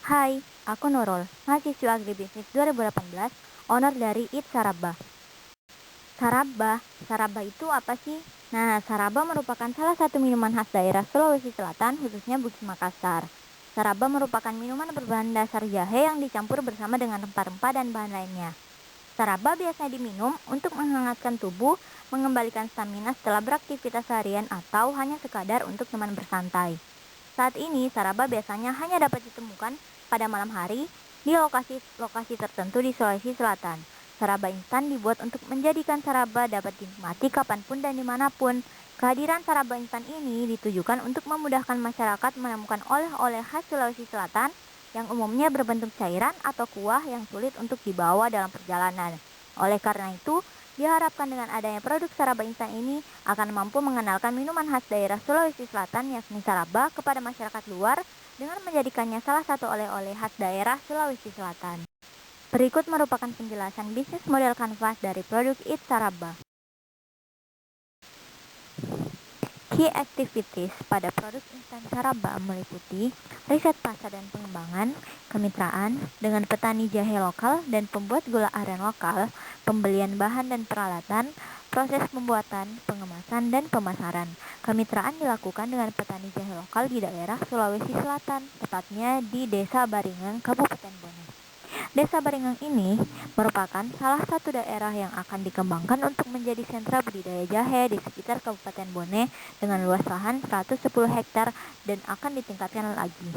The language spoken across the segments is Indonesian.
Hai, aku Nurul, mahasiswa Agribisnis 2018, owner dari Eat Saraba. Saraba itu apa sih? Nah, Saraba merupakan salah satu minuman khas daerah Sulawesi Selatan, khususnya Bugis Makassar. Saraba merupakan minuman berbahan dasar jahe yang dicampur bersama dengan rempah-rempah dan bahan lainnya. Saraba biasanya diminum untuk menghangatkan tubuh, mengembalikan stamina setelah beraktivitas harian atau hanya sekadar untuk teman bersantai. Saat ini, Saraba biasanya hanya dapat ditemukan pada malam hari di lokasi-lokasi tertentu di Sulawesi Selatan. Saraba instan dibuat untuk menjadikan Saraba dapat dinikmati kapanpun dan dimanapun. Kehadiran Saraba instan ini ditujukan untuk memudahkan masyarakat menemukan oleh-oleh khas Sulawesi Selatan yang umumnya berbentuk cairan atau kuah yang sulit untuk dibawa dalam perjalanan. Oleh karena itu, diharapkan dengan adanya produk Saraba instan ini akan mampu mengenalkan minuman khas daerah Sulawesi Selatan yakni Saraba kepada masyarakat luar dengan menjadikannya salah satu oleh-oleh khas daerah Sulawesi Selatan. Berikut merupakan penjelasan bisnis model kanvas dari produk Eat Saraba. Key activities pada produk instan Saraba meliputi riset pasar dan pengembangan, kemitraan dengan petani jahe lokal dan pembuat gula aren lokal, pembelian bahan dan peralatan, proses pembuatan, pengemasan, dan pemasaran. Kemitraan dilakukan dengan petani jahe lokal di daerah Sulawesi Selatan, tepatnya di Desa Baringan, Kabupaten Bone. Desa Baringang ini merupakan salah satu daerah yang akan dikembangkan untuk menjadi sentra budidaya jahe di sekitar Kabupaten Bone dengan luas lahan 110 hektar dan akan ditingkatkan lagi.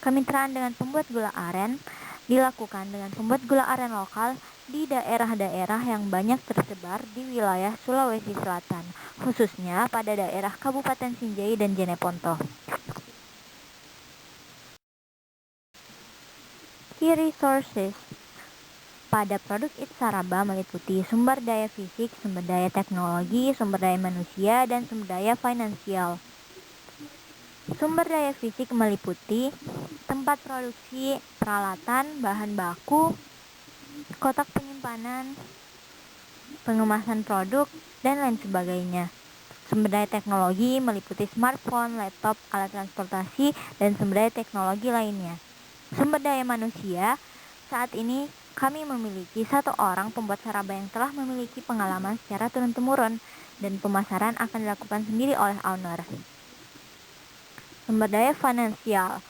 Kemitraan dengan pembuat gula aren dilakukan dengan pembuat gula aren lokal di daerah-daerah yang banyak tersebar di wilayah Sulawesi Selatan, khususnya pada daerah Kabupaten Sinjai dan Jeneponto. Key resources pada produk Eat Saraba meliputi sumber daya fisik, sumber daya teknologi, sumber daya manusia, dan sumber daya finansial. Sumber daya fisik meliputi tempat produksi, peralatan, bahan baku, kotak penyimpanan, pengemasan produk, dan lain sebagainya. Sumber daya teknologi meliputi smartphone, laptop, alat transportasi, dan sumber daya teknologi lainnya. Sumber daya manusia, saat ini kami memiliki satu orang pembuat Saraba yang telah memiliki pengalaman secara turun-temurun dan pemasaran akan dilakukan sendiri oleh owner. Sumber daya finansial.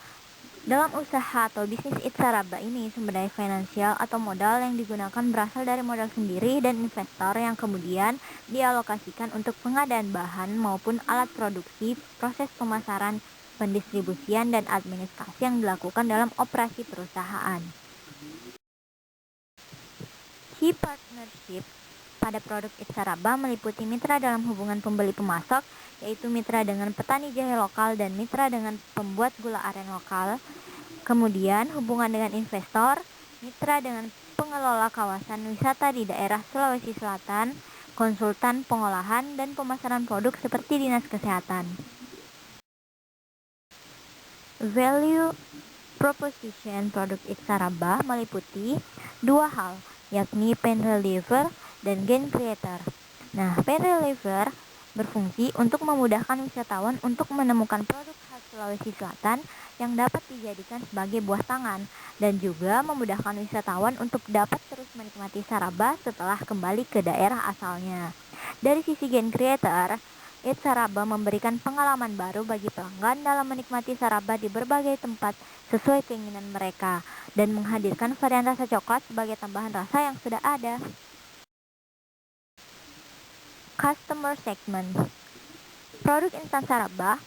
Dalam usaha atau bisnis Eat Saraba ini, sumber daya finansial atau modal yang digunakan berasal dari modal sendiri dan investor yang kemudian dialokasikan untuk pengadaan bahan maupun alat produksi, proses pemasaran, pendistribusian, dan administrasi yang dilakukan dalam operasi perusahaan. Key partnership pada produk Eat Saraba meliputi mitra dalam hubungan pembeli-pemasok, yaitu mitra dengan petani jahe lokal dan mitra dengan pembuat gula aren lokal. Kemudian hubungan dengan investor, mitra dengan pengelola kawasan wisata di daerah Sulawesi Selatan, konsultan pengolahan dan pemasaran produk seperti dinas kesehatan. Value proposition produk Eat Saraba meliputi dua hal, yakni pain reliever dan gain creator. Nah, pain reliever berfungsi untuk memudahkan wisatawan untuk menemukan produk khas Sulawesi Selatan yang dapat dijadikan sebagai buah tangan dan juga memudahkan wisatawan untuk dapat terus menikmati Saraba setelah kembali ke daerah asalnya. Dari sisi gain creator, Eat Saraba memberikan pengalaman baru bagi pelanggan dalam menikmati Saraba di berbagai tempat sesuai keinginan mereka dan menghadirkan varian rasa coklat sebagai tambahan rasa yang sudah ada. Customer segment. Produk instan Saraba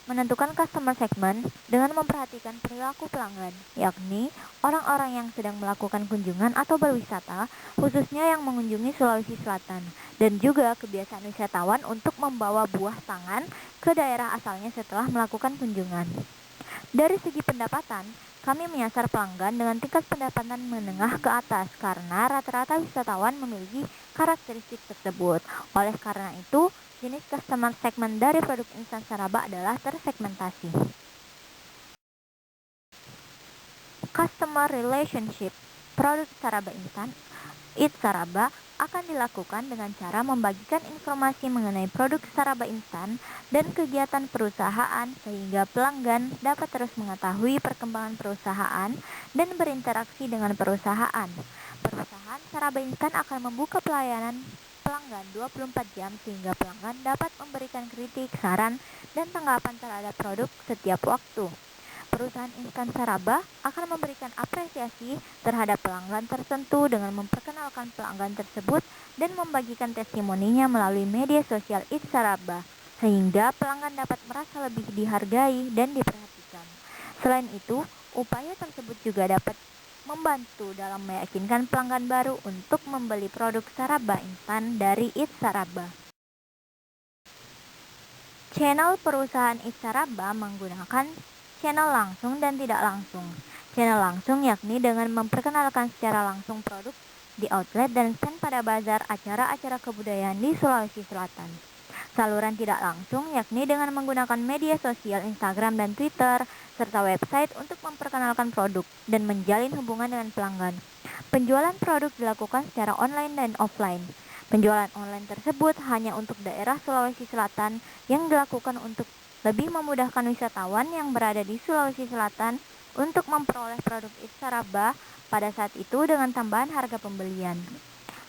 menentukan customer segment dengan memperhatikan perilaku pelanggan, yakni orang-orang yang sedang melakukan kunjungan atau berwisata, khususnya yang mengunjungi Sulawesi Selatan, dan juga kebiasaan wisatawan untuk membawa buah tangan ke daerah asalnya setelah melakukan kunjungan. Dari segi pendapatan, kami menyasar pelanggan dengan tingkat pendapatan menengah ke atas karena rata-rata wisatawan memiliki karakteristik tersebut. Oleh karena itu, jenis customer segment dari produk instan Saraba adalah tersegmentasi. Customer relationship produk Saraba instan Eats Saraba akan dilakukan dengan cara membagikan informasi mengenai produk Saraba instan dan kegiatan perusahaan sehingga pelanggan dapat terus mengetahui perkembangan perusahaan dan berinteraksi dengan perusahaan. Perusahaan Saraba instan akan membuka pelayanan pelanggan 24 jam sehingga pelanggan dapat memberikan kritik, saran, dan tanggapan terhadap produk setiap waktu. Perusahaan instan Saraba akan memberikan apresiasi terhadap pelanggan tertentu dengan memperkenalkan pelanggan tersebut dan membagikan testimoninya melalui media sosial Eats Saraba, sehingga pelanggan dapat merasa lebih dihargai dan diperhatikan. Selain itu, upaya tersebut juga dapat membantu dalam meyakinkan pelanggan baru untuk membeli produk Saraba instan dari Eats Saraba. Channel perusahaan Eats Saraba menggunakan channel langsung dan tidak langsung. Channel langsung yakni dengan memperkenalkan secara langsung produk di outlet dan stand pada bazar acara-acara kebudayaan di Sulawesi Selatan. Saluran tidak langsung yakni dengan menggunakan media sosial Instagram dan Twitter, serta website untuk memperkenalkan produk dan menjalin hubungan dengan pelanggan. Penjualan produk dilakukan secara online dan offline. Penjualan online tersebut hanya untuk daerah Sulawesi Selatan yang dilakukan untuk lebih memudahkan wisatawan yang berada di Sulawesi Selatan untuk memperoleh produk Eats Saraba pada saat itu dengan tambahan harga pembelian.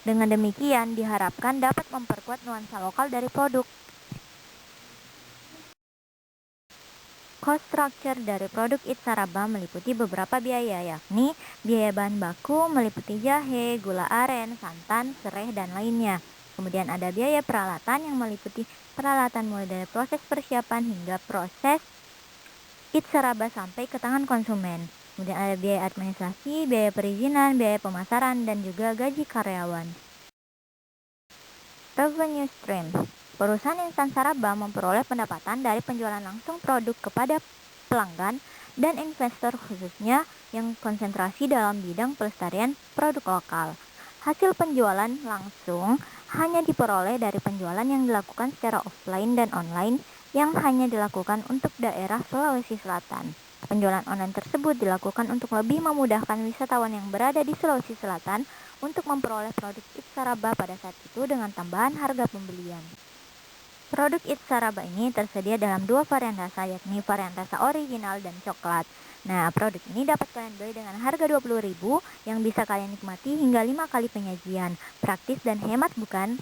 Dengan demikian diharapkan dapat memperkuat nuansa lokal dari produk. Cost structure dari produk Eats Saraba meliputi beberapa biaya, yakni biaya bahan baku meliputi jahe, gula aren, santan, serai, dan lainnya. Kemudian ada biaya peralatan yang meliputi peralatan mulai dari proses persiapan hingga proses Eats Saraba sampai ke tangan konsumen. Kemudian ada biaya administrasi, biaya perizinan, biaya pemasaran, dan juga gaji karyawan. Revenue stream. Perusahaan instan Saraba memperoleh pendapatan dari penjualan langsung produk kepada pelanggan dan investor khususnya yang konsentrasi dalam bidang pelestarian produk lokal. Hasil penjualan langsung hanya diperoleh dari penjualan yang dilakukan secara offline dan online yang hanya dilakukan untuk daerah Sulawesi Selatan. Penjualan online tersebut dilakukan untuk lebih memudahkan wisatawan yang berada di Sulawesi Selatan untuk memperoleh produk Eats Saraba pada saat itu dengan tambahan harga pembelian. Produk Eats Saraba ini tersedia dalam dua varian rasa, yakni varian rasa original dan coklat. Nah, produk ini dapat kalian beli dengan harga 20.000 yang bisa kalian nikmati hingga 5 kali penyajian. Praktis dan hemat bukan?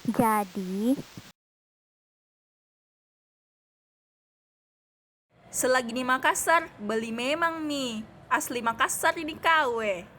Jadi, selagi di Makassar, beli memang nih. Asli Makassar ini kawe.